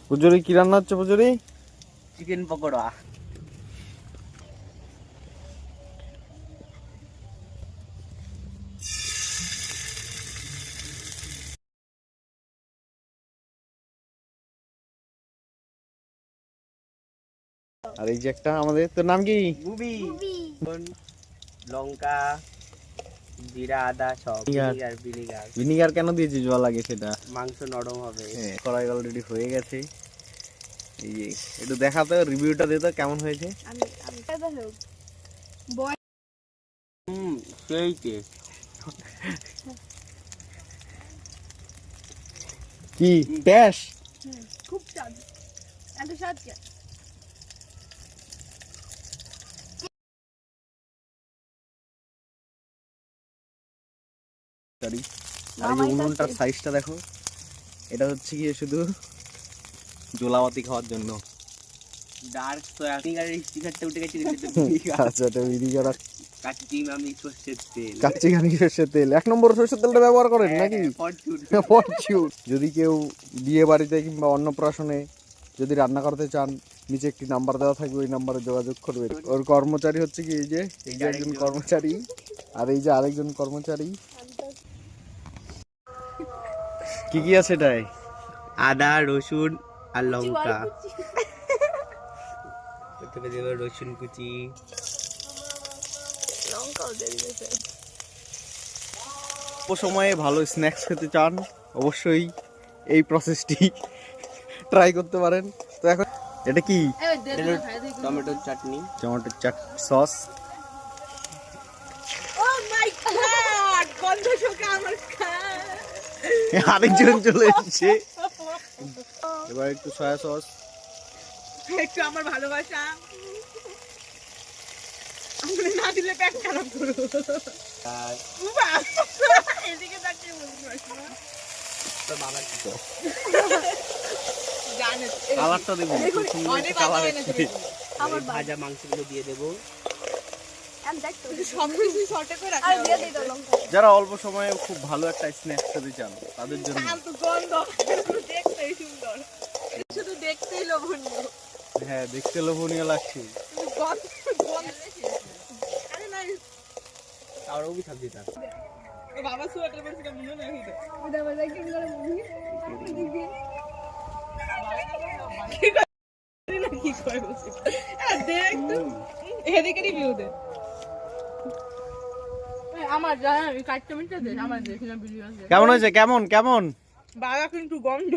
পুজোরি কি রান্না হচ্ছে পুজোরি? চিকেন পকোড়া। আর এই যে একটা আমাদের, তোর নাম কি? গুবি। লঙ্কা, জিরা, আদা সব। ভিনিগার। ভিনিগার কেন দিয়েছিস জল লাগে সেটা? মাংস নরম হবে। হ্যাঁ, কড়াই অলরেডি হয়ে গেছে। এই যে একটু দেখাতো, রিভিউটা দে তো কেমন হয়েছে। সেই টেস্ট। কি ট্যাশ? খুব স্বাদ, এত স্বাদ কে? সরি। আর এই যে উনুনটার সাইজটা দেখো, এটা হচ্ছে কি শুধু জোলাবাতি খাওয়ার জন্য। ডার্ক সয়া ভিনিগারের স্টিকারটা উঠে গেছে। আচ্ছা, এটা ভিনিগার আর কাচ্চি আমি সর্ষের তেল। কাচ্চি ঘানি সর্ষের তেল, 1 নম্বর সর্ষের তেলটা ব্যবহার করেন নাকি? ফরচুন। যদি কেউ বিয়ে বাড়িতে কিংবা অন্নপ্রাশনে যদি রান্না করতে চান, নিচে একটি নাম্বার দেওয়া থাকবে, ওই নাম্বারে যোগাযোগ করবে। ওর কর্মচারী হচ্ছে কি এই যে একজন কর্মচারী, আর এই যে আরেকজন কর্মচারী। কি কি আছে এটাই? আদা, রসুন আর লঙ্কা। প্রথমে দেব রসুন কুচি, লঙ্কাও দিয়ে দিয়েছে। সময়ে ভালো স্ন্যাক্স খেতে চান, অবশ্যই এই প্রসেসটি ট্রাই করতে পারেন। তো এখন এটা কি? টমেটোর চাটনি, টমেটোর চাট সস। ও মাই গড, গন্ধ শুকে আমার আরেকজন চলে এসেছে। এবার একটু সয়া সস, একটু আমার ভালোবাসা। আমি না দিলে পেট খারাপ করবো। আর এদিকে তাকিয়ে বলতে পারছি না। তোর বাবার কি তো জানেন কালারটা দেখুন, খুব সুন্দর অনেক একটা কালার বাবা এসেছে। আমার ভাজা মাংসগুলো দিয়ে দেবো। সব কিছু শর্টে করে রাখা দিয়ে দিই তো লঙ্কা। যারা অল্প সময়ে খুব ভালো একটা স্ন্যাক্স খেতে চান তাদের জন্য। ফালতু গন্ধ, দেখতেই সুন্দর, শুধু দেখতেই লোভনীয়। হ্যাঁ, দেখতে লোভনীয় লাগছে। কিন্তু গন্ধ আরে না, আর ওই সবজি তা ও বাবা সোয়াটার পরে মনে নাই তো ওটা বলে কি করে মুভি কি করে বসে দেখ তো এদিকে রিভিউ দে। আমার জানা ওই কাটটা মিনিট দে, আমার দেখছিলাম ভিডিও আছে। কেমন হয়েছে? কেমন কেমন? বাবা কিন্তু গন্ধ।